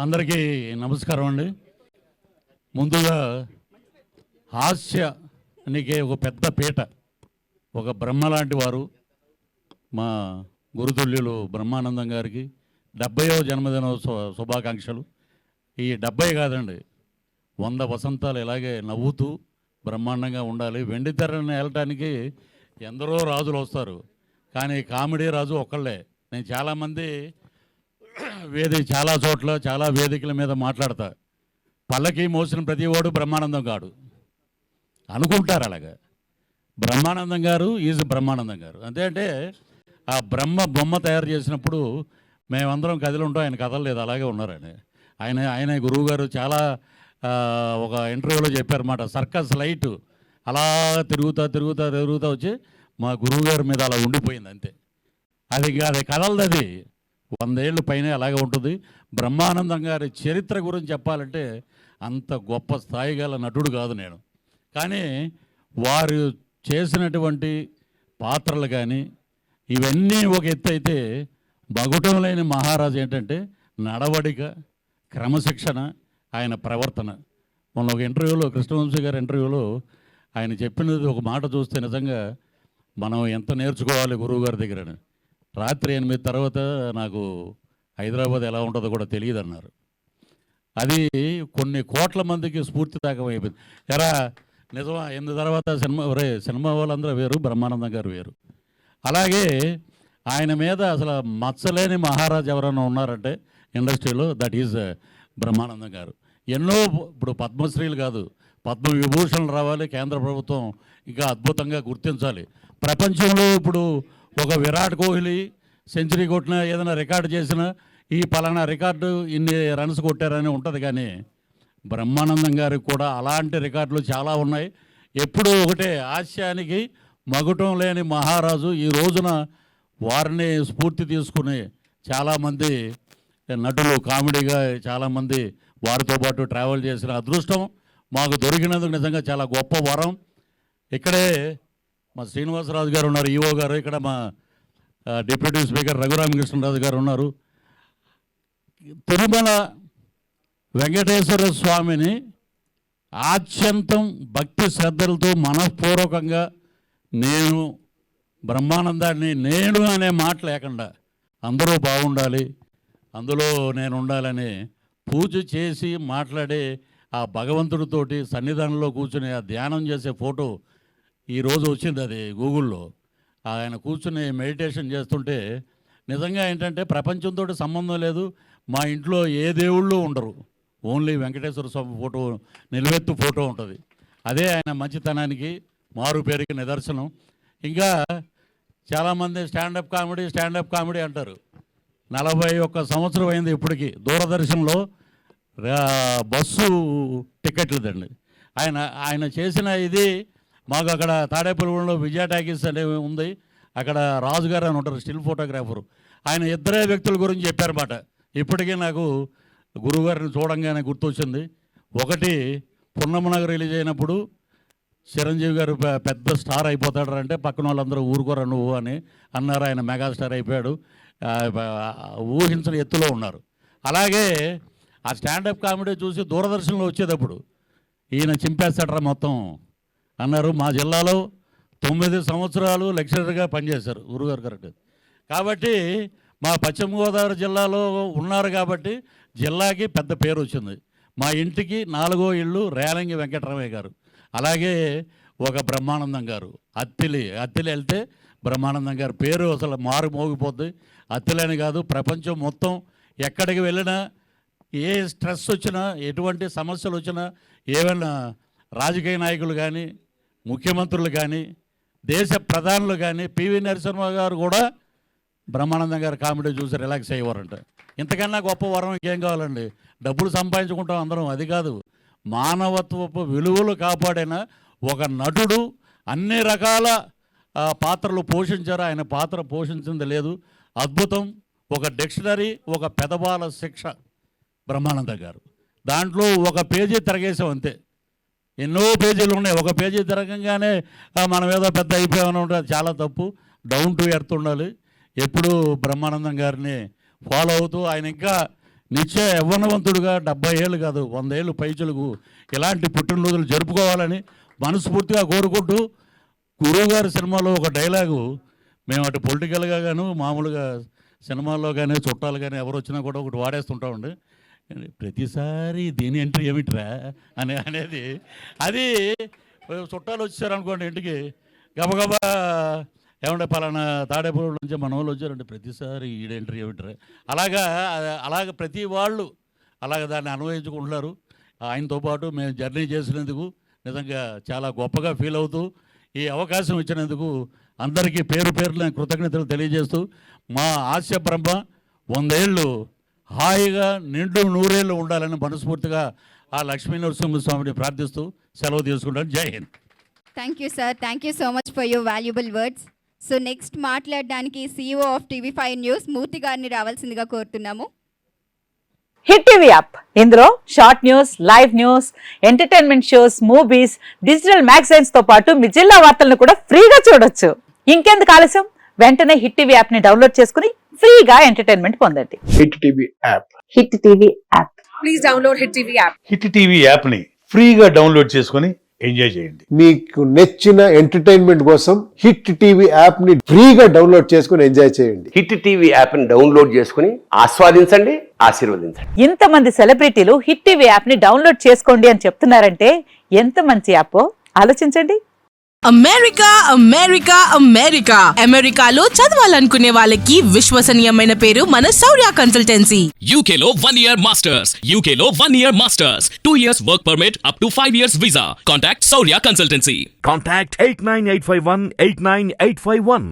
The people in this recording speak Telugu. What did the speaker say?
అందరికీ నమస్కారం అండి. ముందుగా హాస్యానికి ఒక పెద్ద పీట, ఒక బ్రహ్మ లాంటి వారు మా గురుతుల్యులు బ్రహ్మానందం గారికి 70వ జన్మదిన శుభాకాంక్షలు. ఈ 70 కాదండి, 100 వసంతాలు ఇలాగే నవ్వుతూ బ్రహ్మాండంగా ఉండాలి. వెండి తెరని వెళ్ళటానికి ఎందరో రాజులు వస్తారు, కానీ కామెడీ రాజు ఒక్కళ్ళే. నేను చాలామంది చాలా చోట్ల చాలా వేదికల మీద మాట్లాడతా, పల్లకి మోసిన ప్రతి వాడు బ్రహ్మానందం కాడు అనుకుంటారు. అలాగా బ్రహ్మానందం గారు ఈజ్ బ్రహ్మానందం గారు. అంతే అంటే ఆ బ్రహ్మ బొమ్మ తయారు చేసినప్పుడు మేమందరం కదిలి ఉంటాం, ఆయన కదలలేదు, అలాగే ఉన్నారని. ఆయన గురువు గారు చాలా ఒక ఇంటర్వ్యూలో చెప్పారన్నమాట. సర్కస్ లైట్ అలా తిరుగుతా వచ్చి మా గురువు గారి మీద అలా ఉండిపోయింది అంతే. అది కదలదు, అది 100 ఏళ్ళు పైన అలాగే ఉంటుంది. బ్రహ్మానందం గారి చరిత్ర గురించి చెప్పాలంటే అంత గొప్ప స్థాయి గల నటుడు కాదు నేను, కానీ వారు చేసినటువంటి పాత్రలు కానీ ఇవన్నీ ఒక ఎత్తు అయితే, బగుటం లేని మహారాజు ఏంటంటే నడవడిక, క్రమశిక్షణ, ఆయన ప్రవర్తన. మొన్న ఒక ఇంటర్వ్యూలో, కృష్ణవంశీ గారి ఇంటర్వ్యూలో ఆయన చెప్పినది ఒక మాట చూస్తే నిజంగా మనం ఎంత నేర్చుకోవాలి గురువు గారి దగ్గర. రాత్రి 8 తర్వాత నాకు హైదరాబాద్ ఎలా ఉంటుందో కూడా తెలియదు అన్నారు. అది కొన్ని కోట్ల మందికి స్ఫూర్తిదాయకం అయిపోయింది. ఎరా నిజమా? 8 తర్వాత సినిమా వాళ్ళందరూ వేరు, బ్రహ్మానందం గారు వేరు. అలాగే ఆయన మీద అసలు మచ్చలేని మహారాజు ఎవరైనా ఉన్నారంటే ఇండస్ట్రీలో, దట్ ఈజ్ బ్రహ్మానందం గారు. ఎన్నో, ఇప్పుడు పద్మశ్రీలు కాదు, పద్మవిభూషణలు రావాలి కేంద్ర ప్రభుత్వం, ఇంకా అద్భుతంగా గుర్తించాలి. ప్రపంచంలో ఇప్పుడు ఒక విరాట్ కోహ్లీ సెంచరీ కొట్టినా, ఏదైనా రికార్డు చేసినా ఈ పలానా రికార్డు ఇన్ని రన్స్ కొట్టారని ఉంటుంది, కానీ బ్రహ్మానందం గారికి కూడా అలాంటి రికార్డులు చాలా ఉన్నాయి. ఎప్పుడూ ఒకటే, హాస్యానికి మగుటం లేని మహారాజు. ఈ రోజున వారిని స్ఫూర్తి తీసుకుని చాలామంది నటులు కామెడీగా చాలామంది వారితో పాటు ట్రావెల్ చేసిన అదృష్టం మాకు దొరికినందుకు నిజంగా చాలా గొప్ప వరం. ఇక్కడే మా శ్రీనివాసరాజు గారు ఉన్నారు, ఈఓ గారు. ఇక్కడ మా డిప్యూటీ స్పీకర్ రఘురామకృష్ణరాజు గారు ఉన్నారు. తిరుమల వెంకటేశ్వర స్వామిని ఆద్యంతం భక్తి శ్రద్ధలతో మనఃపూర్వకంగా నేను బ్రహ్మానందాన్ని నేను అనే మాట లేకుండా అందరూ బాగుండాలి, అందులో నేను ఉండాలని పూజ చేసి మాట్లాడే ఆ భగవంతుడితోటి సన్నిధానంలో కూర్చుని ఆ ధ్యానం చేసే ఫోటో ఈరోజు వచ్చింది. అది గూగుల్లో ఆయన కూర్చుని మెడిటేషన్ చేస్తుంటే నిజంగా ఏంటంటే ప్రపంచంతో సంబంధం లేదు, మా ఇంట్లో ఏ దేవుళ్ళు ఉండరు, ఓన్లీ వెంకటేశ్వర స్వామి ఫోటో, నిలువెత్తు ఫోటో ఉంటుంది. అదే ఆయన మంచితనానికి మారు పేరుకి నిదర్శనం. ఇంకా చాలామంది స్టాండప్ కామెడీ అంటారు. 41 సంవత్సరం అయింది ఇప్పటికీ. దూరదర్శన్లో బస్సు టికెట్లదండి ఆయన చేసిన ఇది. మాకు అక్కడ తాడేపల్లిగూడెంలో విజయ టాకీస్ అనేవి ఉంది, అక్కడ రాజుగారు అని ఉంటారు స్టిల్ ఫోటోగ్రాఫరు. ఆయన ఇద్దరే వ్యక్తుల గురించి చెప్పారన్నమాట. ఇప్పటికీ నాకు గురువుగారిని చూడంగానే గుర్తొచ్చింది. ఒకటి, పున్నమనగర్ రిలీజ్ అయినప్పుడు చిరంజీవి గారు పెద్ద స్టార్ అయిపోతాడు అంటే పక్కన వాళ్ళందరూ ఊరుకోరా నువ్వు అని అన్నారు. ఆయన మెగాస్టార్ అయిపోయాడు, ఊహించిన ఎత్తులో ఉన్నారు. అలాగే ఆ స్టాండప్ కామెడీ చూసి దూరదర్శన్లో వచ్చేటప్పుడు ఈయన చింపేస్తాడరా మొత్తం అన్నారు. మా జిల్లాలో 9 సంవత్సరాలు లెక్చరర్గా పనిచేశారు గురుగారు, కరెక్ట్. కాబట్టి మా పశ్చిమ గోదావరి జిల్లాలో ఉన్నారు కాబట్టి జిల్లాకి పెద్ద పేరు వచ్చింది. మా ఇంటికి 4వ ఇల్లు రేలంగి వెంకటరమయ్య గారు. అలాగే ఒక బ్రహ్మానందం గారు, అత్తిలి వెళ్తే బ్రహ్మానందం గారి పేరు అసలు మారు మోగిపోద్ది. అత్తిలని కాదు, ప్రపంచం మొత్తం ఎక్కడికి వెళ్ళినా, ఏ స్ట్రెస్ వచ్చినా, ఎటువంటి సమస్యలు వచ్చినా, ఏమైనా రాజకీయ నాయకులు కానీ, ముఖ్యమంత్రులు కానీ, దేశ ప్రధానులు కానీ, పివి నరసింహ గారు కూడా బ్రహ్మానందం గారు కామెడీ చూసి రిలాక్స్ అయ్యేవారంట. ఇంతకన్నా గొప్ప వరం ఇంకేం కావాలండి? డబ్బులు సంపాదించుకుంటాం అందరం, అది కాదు. మానవత్వపు విలువలు కాపాడిన ఒక నటుడు అన్ని రకాల పాత్రలు పోషించారు. ఆయన పాత్ర పోషించింది లేదు, అద్భుతం. ఒక డిక్షనరీ, ఒక పెదబాల శిక్ష బ్రహ్మానందం గారు. దాంట్లో ఒక పేజీ తిరగేసాం అంతే. ఎన్నో పేజీలు ఉన్నాయి, ఒక పేజీ తిరగంగానే మనం ఏదో పెద్ద అయిపోయామని ఉంటుంది. చాలా తప్పు. డౌన్ టు ఎర్త్ ఉండాలి. ఎప్పుడూ బ్రహ్మానందం గారిని ఫాలో అవుతూ ఆయన ఇంకా నిత్య యవ్వనవంతుడుగా 70 ఏళ్ళు కాదు 100 ఏళ్ళు పైచులకు ఇలాంటి పుట్టినరోజులు జరుపుకోవాలని మనస్ఫూర్తిగా కోరుకుంటూ గురువుగారి సినిమాలో ఒక డైలాగు మేము అటు పొలిటికల్గా గాను మామూలుగా సినిమాల్లో కానీ చుట్టాలు కానీ ఎవరు వచ్చినా కూడా ఒకటి వాడేస్తుంటామండి. ప్రతిసారి దీని ఎంట్రీ ఏమిట్రా అనేది అది చుట్టాలు వచ్చారనుకోండి ఇంటికి గబగబా ఏమంటే పలానా తాడేపూడి నుంచి మన వాళ్ళు వచ్చారంటే ప్రతిసారి ఈడెంట్రీ ఏమిట్రా అలాగ ప్రతి వాళ్ళు అలాగ దాన్ని అన్వయించుకుంటున్నారు. ఆయనతో పాటు మేము జర్నీ చేసినందుకు నిజంగా చాలా గొప్పగా ఫీల్ అవుతూ ఈ అవకాశం ఇచ్చినందుకు అందరికీ పేరు పేరున కృతజ్ఞతలు తెలియజేస్తూ మా ఆశ బ్రహ్మ 100 ఏళ్ళు హాయిగా నిండు 100 ఏళ్ళు ఉండాలని మనస్ఫూర్తిగా ఆ లక్ష్మీ నరసింహస్వామిని ప్రార్థిస్తూ సెలవు తీసుకుంటాను. జై Hind. Thank you sir. Thank you so much for your valuable words. So next మాట్లాడడానికి CEO ఆఫ్ TV5 న్యూస్ మూర్తి గారిని రావాల్సిందిగా కోరుతున్నాము. హిట్ టీవీ యాప్ ఇందులో short news, live news, entertainment shows, movies, digital magazines తో పాటు మీ జిల్లా వార్తలను కూడా ఫ్రీగా చూడొచ్చు. ఇంకెందుకు ఆలస్యం, వెంటనే హిట్ టీవీ యాప్ ని డౌన్లోడ్ చేసుకుని ఫ్రీగా ఎంటర్టైన్మెంట్ పొందండి. Hit TV app. Hit TV app. Please download hit TV app. Hit TV యాప్ని ఫ్రీగా డౌన్లోడ్ చేసుకొని ఎంజాయ్ చేయండి. మీకు నచ్చిన ఎంటర్టైన్మెంట్ కోసం హిట్ టీవీ యాప్ ని ఫ్రీగా డౌన్లోడ్ చేసుకుని ఎంజాయ్ చేయండి. హిట్ టీవీ యాప్ ని డౌన్లోడ్ చేసుకుని ఆస్వాదించండి, ఆశీర్వదించండి. ఇంతమంది సెలబ్రిటీలు హిట్ టీవీ యాప్ ని డౌన్లోడ్ చేసుకోండి అని చెప్తున్నారంటే ఎంత మంచి యాప్ ఆలోచించండి. అమెరికా అమెరికా అమెరికా అమెరికాలో చదవాలనుకునే వాళ్ళకి విశ్వసనీయమైన పేరు మన శౌర్య కన్సల్టెన్సీ. UK లో 1 year masters. UK లో 1 year masters. 2 years work permit up to 5 years visa. Contact Saurya Consultancy. Contact 89851 89851.